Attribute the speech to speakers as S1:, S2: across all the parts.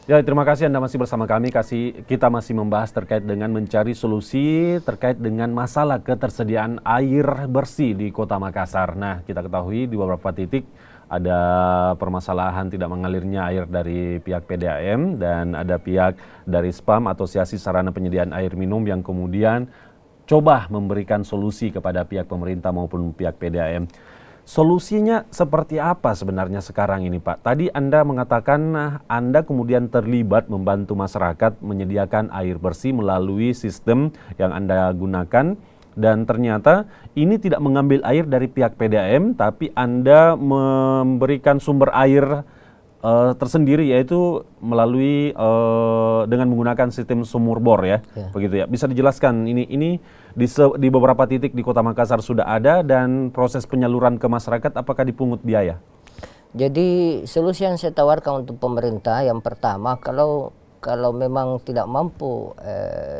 S1: Ya, terima kasih Anda masih bersama kami. Kita masih membahas terkait dengan mencari solusi terkait dengan masalah ketersediaan air bersih di Kota Makassar. Nah, kita ketahui di beberapa titik ada permasalahan tidak mengalirnya air dari pihak PDAM dan ada pihak dari SPAM, Asosiasi Sarana Penyediaan Air Minum, yang kemudian coba memberikan solusi kepada pihak pemerintah maupun pihak PDAM. Solusinya seperti apa sebenarnya sekarang ini, Pak? Tadi Anda mengatakan Anda kemudian terlibat membantu masyarakat menyediakan air bersih melalui sistem yang Anda gunakan, dan ternyata ini tidak mengambil air dari pihak PDAM, tapi Anda memberikan sumber air tersendiri, yaitu melalui dengan menggunakan sistem sumur bor, ya, begitu ya. Bisa dijelaskan ini di beberapa titik di Kota Makassar sudah ada, dan proses penyaluran ke masyarakat apakah dipungut biaya?
S2: Jadi solusi yang saya tawarkan untuk pemerintah yang pertama, kalau memang tidak mampu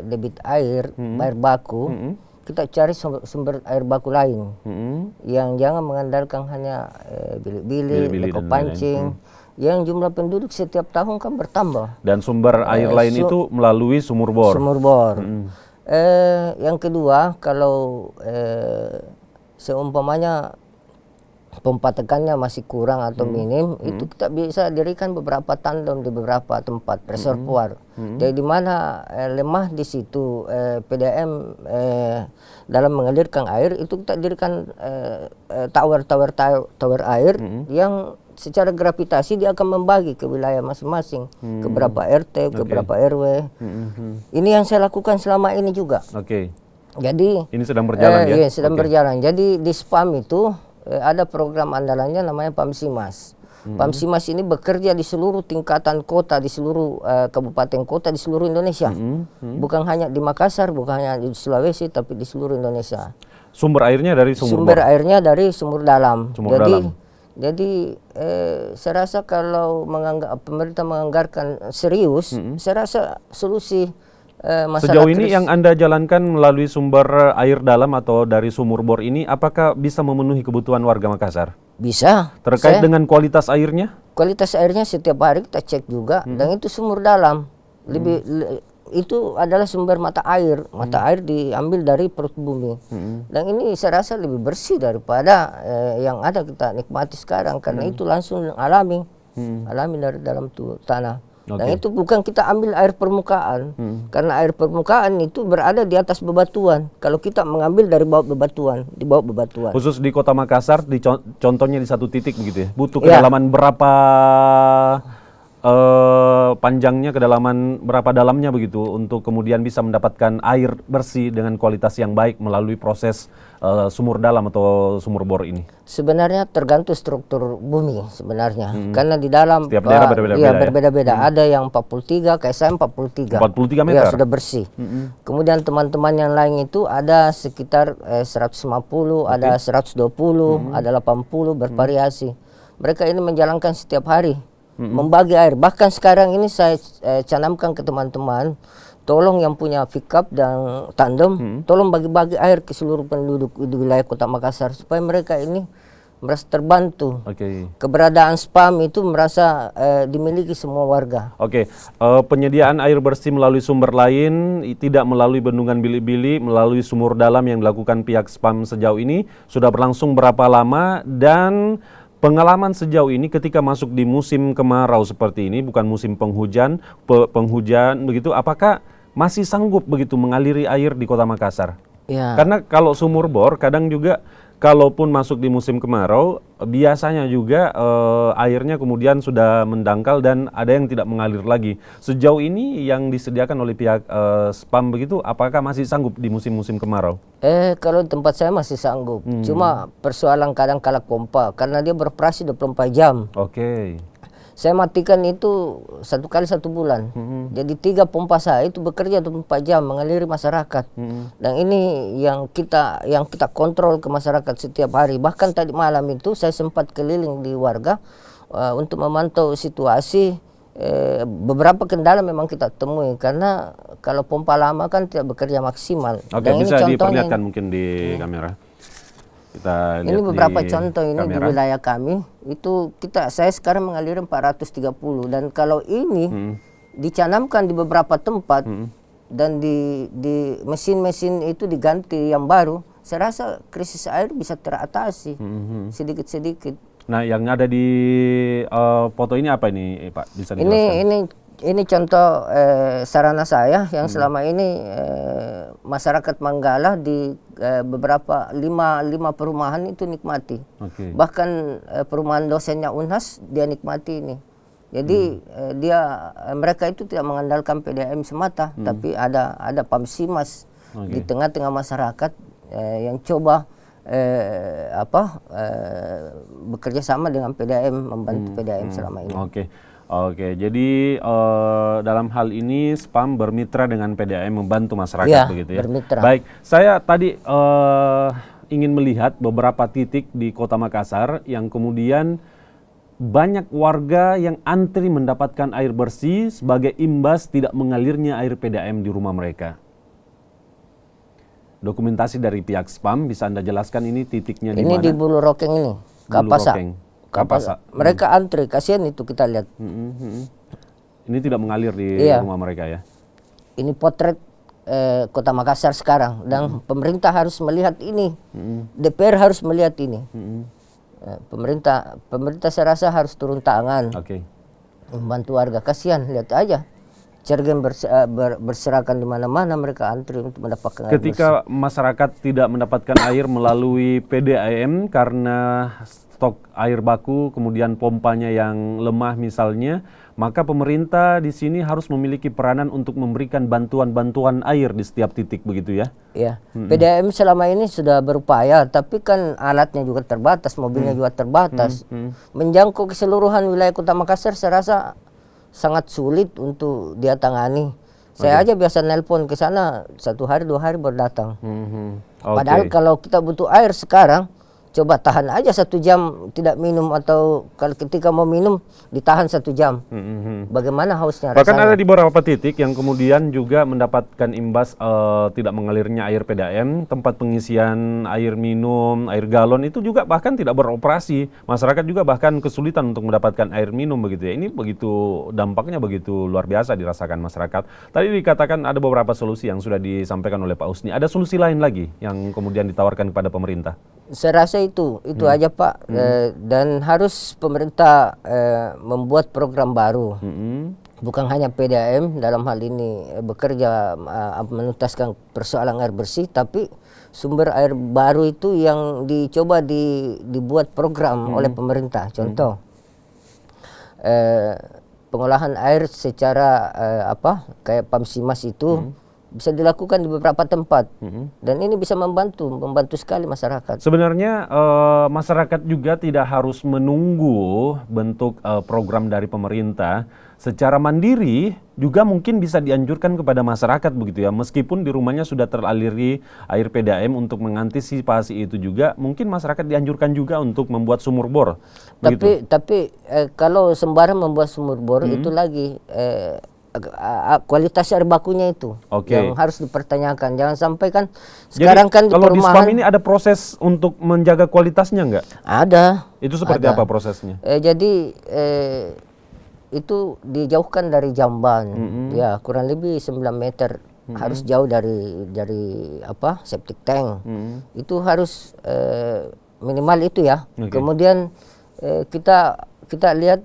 S2: debit air, air baku, kita cari sumber air baku lain yang jangan mengandalkan hanya bilik-bilik, leko pancing. Yang jumlah penduduk setiap tahun kan bertambah. Dan
S1: sumber air lain itu melalui sumur bor.
S2: Sumur bor. Yang kedua, kalau seumpamanya pompa tekannya masih kurang atau minim, itu kita bisa dirikan beberapa tandem di beberapa tempat reservoir. Jadi di mana lemah di situ PDAM dalam mengalirkan air, itu kita dirikan tower air yang secara gravitasi dia akan membagi ke wilayah masing-masing, ke beberapa RT, ke beberapa RW. Ini yang saya lakukan selama ini juga. Jadi
S1: ini sedang berjalan, ya?
S2: Iya, sedang berjalan. Jadi di SPAM itu ada program andalannya namanya PAMSIMAS. PAMSIMAS ini bekerja di seluruh tingkatan kota, di seluruh kabupaten kota di seluruh Indonesia. Bukan hanya di Makassar, bukan hanya di Sulawesi, tapi di seluruh Indonesia.
S1: Sumber airnya dari sumur
S2: bor? Airnya dari sumur dalam. Jadi saya rasa kalau pemerintah menganggarkan serius, saya rasa solusi masalah
S1: sejauh ini yang Anda jalankan melalui sumber air dalam atau dari sumur bor ini, apakah bisa memenuhi kebutuhan warga Makassar?
S2: Bisa.
S1: Terkait dengan kualitas airnya?
S2: Kualitas airnya setiap hari kita cek juga, dan itu sumur dalam. Itu adalah sumber mata air. Mata air diambil dari perut bumi. Dan ini saya rasa lebih bersih daripada yang ada kita nikmati sekarang, karena itu langsung alami dari dalam tanah. Dan itu bukan kita ambil air permukaan, karena air permukaan itu berada di atas bebatuan. Kalau kita mengambil dari bawah bebatuan, di bawah bebatuan.
S1: Khusus di Kota Makassar, contohnya di satu titik begitu ya, butuh kedalaman berapa panjangnya, kedalaman berapa dalamnya begitu untuk kemudian bisa mendapatkan air bersih dengan kualitas yang baik melalui proses sumur dalam atau sumur bor ini? Sebenarnya
S2: tergantung struktur bumi sebenarnya, karena di dalam
S1: setiap daerah berbeda-beda.
S2: Ada yang 43, kayak saya 43
S1: meter.
S2: Ya, sudah bersih. Kemudian teman-teman yang lain itu ada sekitar 150, ada 120, ada 80, bervariasi. Mereka ini menjalankan setiap hari, membagi air. Bahkan sekarang ini saya canamkan ke teman-teman, tolong yang punya pickup dan tandem, tolong bagi-bagi air ke seluruh penduduk di wilayah Kota Makassar, supaya mereka ini merasa terbantu. Keberadaan SPAM itu merasa dimiliki semua warga.
S1: Penyediaan air bersih melalui sumber lain, tidak melalui bendungan bilik-bilik, melalui sumur dalam yang dilakukan pihak SPAM sejauh ini sudah berlangsung berapa lama, dan pengalaman sejauh ini ketika masuk di musim kemarau seperti ini, bukan musim penghujan begitu, apakah masih sanggup begitu mengaliri air di Kota Makassar? Karena kalau sumur bor kadang juga kalaupun masuk di musim kemarau, biasanya juga airnya kemudian sudah mendangkal dan ada yang tidak mengalir lagi. Sejauh ini yang disediakan oleh pihak SPAM begitu, apakah masih sanggup di musim-musim kemarau?
S2: Kalau tempat saya masih sanggup. Cuma persoalan kadang kala pompa, karena dia beroperasi 24 jam. Saya matikan itu 1 kali 1 bulan. Jadi 3 pompa saya itu bekerja 24 jam mengaliri masyarakat. Dan ini yang kita kontrol ke masyarakat setiap hari. Bahkan tadi malam itu saya sempat keliling di warga untuk memantau situasi. Beberapa kendala memang kita temui, karena kalau pompa lama kan tidak bekerja maksimal.
S1: Dan bisa diperlihatkan mungkin di kamera. Kita
S2: ini beberapa contoh ini kamera. Di wilayah kami itu saya sekarang mengalir 430, dan kalau ini dicanamkan di beberapa tempat dan di mesin-mesin itu diganti yang baru, saya rasa krisis air bisa teratasi sedikit-sedikit.
S1: Nah, yang ada di foto ini apa ini, Pak? Bisa dijelaskan?
S2: Ini contoh sarana saya yang selama ini masyarakat Manggala di beberapa lima perumahan itu nikmati. Bahkan perumahan dosennya Unhas dia nikmati ini. Jadi mereka itu tidak mengandalkan PDAM semata, tapi ada PAMSIMAS di tengah-tengah masyarakat yang coba bekerja sama dengan PDAM, membantu PDAM selama ini.
S1: Oke, jadi dalam hal ini SPAM bermitra dengan PDAM membantu masyarakat begitu ya?
S2: Bermitra.
S1: Baik, saya tadi ingin melihat beberapa titik di Kota Makassar yang kemudian banyak warga yang antri mendapatkan air bersih sebagai imbas tidak mengalirnya air PDAM di rumah mereka. Dokumentasi dari pihak SPAM bisa Anda jelaskan ini titiknya di mana?
S2: Ini di Bulu Rokeng ini, Kapasa.
S1: Kapasa.
S2: Mereka antri, kasihan itu kita lihat.
S1: Ini tidak mengalir di rumah mereka ya? Ini
S2: potret Kota Makassar sekarang dan pemerintah harus melihat ini. DPR harus melihat ini. Pemerintah saya rasa harus turun tangan. Membantu warga, kasihan lihat aja. Cergen berserakan di mana-mana, mereka antri untuk mendapatkan air bersih.
S1: Ketika masyarakat tidak mendapatkan air melalui PDAM karena stok air baku, kemudian pompanya yang lemah misalnya, maka pemerintah di sini harus memiliki peranan untuk memberikan bantuan-bantuan air di setiap titik begitu ya?
S2: Iya, PDAM selama ini sudah berupaya, tapi kan alatnya juga terbatas, mobilnya juga terbatas. Menjangkau keseluruhan wilayah Kota Makassar saya rasa sangat sulit untuk dia tangani. Saya aja biasa nelpon ke sana 1 hari 2 hari baru datang. Padahal kalau kita butuh air sekarang, coba tahan aja 1 jam tidak minum, atau kalau ketika mau minum ditahan 1 jam. Bagaimana hausnya rasanya?
S1: Bahkan ada di beberapa titik yang kemudian juga mendapatkan imbas tidak mengalirnya air PDAM, tempat pengisian air minum, air galon itu juga bahkan tidak beroperasi. Masyarakat juga bahkan kesulitan untuk mendapatkan air minum begitu ya. Ini begitu dampaknya begitu luar biasa dirasakan masyarakat. Tadi dikatakan ada beberapa solusi yang sudah disampaikan oleh Pak Usni. Ada solusi lain lagi yang kemudian ditawarkan kepada pemerintah?
S2: Saya rasa itu aja Pak, dan harus pemerintah membuat program baru. Bukan hanya PDAM dalam hal ini bekerja menuntaskan persoalan air bersih, tapi sumber air baru itu yang dicoba dibuat program oleh pemerintah. Contoh pengolahan air secara kayak PAMSIMAS itu bisa dilakukan di beberapa tempat, dan ini bisa membantu sekali masyarakat.
S1: Sebenarnya masyarakat juga tidak harus menunggu bentuk program dari pemerintah. Secara mandiri juga mungkin bisa dianjurkan kepada masyarakat begitu ya, meskipun di rumahnya sudah teraliri air PDAM. Untuk mengantisipasi itu juga mungkin masyarakat dianjurkan juga untuk membuat sumur bor.
S2: Tapi kalau sembarang membuat sumur bor itu lagi kualitas air bakunya itu yang harus dipertanyakan. Jangan sampai kan sekarang kan di
S1: kalau
S2: perumahan,
S1: di SPAM ini ada proses untuk menjaga kualitasnya nggak?
S2: Ada.
S1: Itu seperti apa prosesnya?
S2: Jadi itu dijauhkan dari jamban, ya kurang lebih 9 meter, harus jauh dari septic tank. Itu harus minimal itu ya. Kemudian kita lihat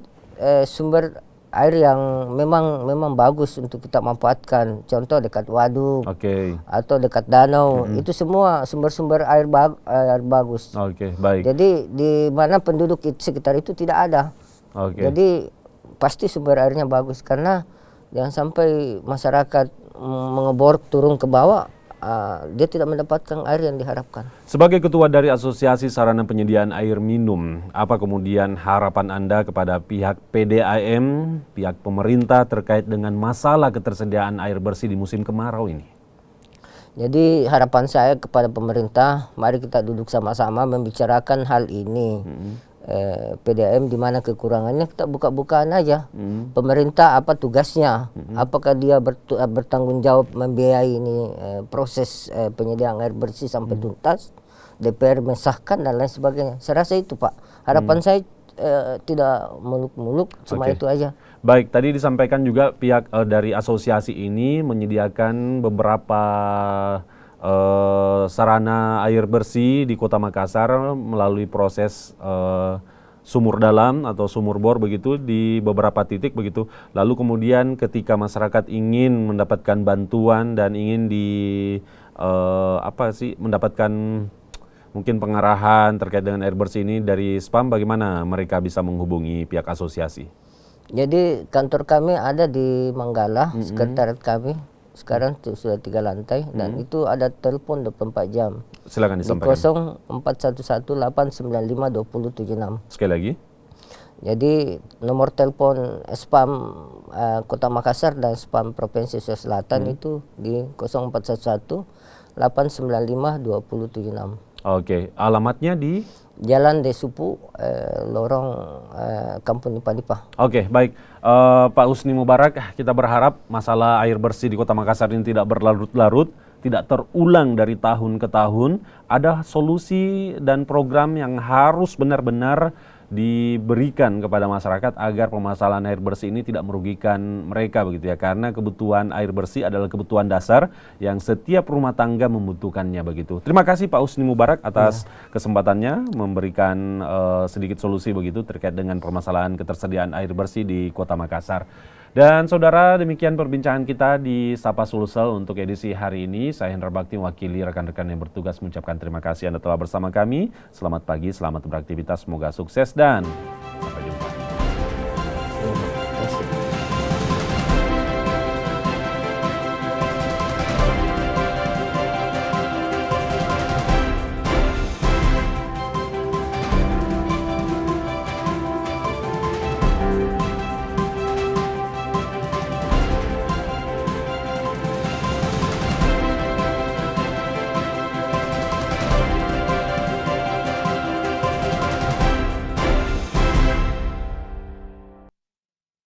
S2: sumber air yang memang bagus untuk kita manfaatkan. Contoh dekat waduk atau dekat danau, itu semua sumber-sumber air bagus.
S1: Baik.
S2: Jadi di mana penduduk sekitar itu tidak ada. Jadi pasti sumber airnya bagus, karena jangan sampai masyarakat mengebor turun ke bawah, dia tidak mendapatkan air yang diharapkan.
S1: Sebagai ketua dari Asosiasi Sarana Penyediaan Air Minum, apa kemudian harapan Anda kepada pihak PDAM, pihak pemerintah terkait dengan masalah ketersediaan air bersih di musim kemarau ini?
S2: Jadi harapan saya kepada pemerintah, mari kita duduk sama-sama membicarakan hal ini. PDAM di mana kekurangannya kita buka-bukaan aja. Pemerintah apa tugasnya? Apakah dia bertanggung jawab membiayai ini proses penyediaan air bersih sampai tuntas? DPR mensahkan dan lain sebagainya. Saya rasa itu Pak. Harapan saya tidak muluk-muluk, cuma itu aja.
S1: Baik, tadi disampaikan juga pihak dari asosiasi ini menyediakan beberapa sarana air bersih di Kota Makassar melalui proses sumur dalam atau sumur bor begitu di beberapa titik begitu. Lalu kemudian ketika masyarakat ingin mendapatkan bantuan dan ingin mendapatkan mungkin pengarahan terkait dengan air bersih ini dari SPAM, bagaimana mereka bisa menghubungi pihak asosiasi?
S2: Jadi kantor kami ada di Manggala, sekretariat kami. Sekarang sudah 3 lantai dan itu ada telepon 24 jam.
S1: Silakan disampaikan.
S2: Di 0411-895-2076.
S1: Sekali lagi.
S2: Jadi nomor telepon SPAM Kota Makassar dan SPAM Provinsi Sulawesi Selatan itu di 0411-895-2076.
S1: Oke, alamatnya di
S2: Jalan Desupu, lorong Kampung Nipa-Nipa.
S1: Oke, baik. Pak Husni Mubarak, kita berharap masalah air bersih di Kota Makassar ini tidak berlarut-larut, tidak terulang dari tahun ke tahun. Ada solusi dan program yang harus benar-benar diberikan kepada masyarakat agar permasalahan air bersih ini tidak merugikan mereka begitu ya, karena kebutuhan air bersih adalah kebutuhan dasar yang setiap rumah tangga membutuhkannya begitu. Terima kasih Pak Husni Mubarak atas kesempatannya memberikan sedikit solusi begitu terkait dengan permasalahan ketersediaan air bersih di Kota Makassar. Dan saudara, demikian perbincangan kita di Sapa Sulsel untuk edisi hari ini. Saya Hendra Bakti mewakili rekan-rekan yang bertugas mengucapkan terima kasih Anda telah bersama kami. Selamat pagi, selamat beraktivitas, semoga sukses dan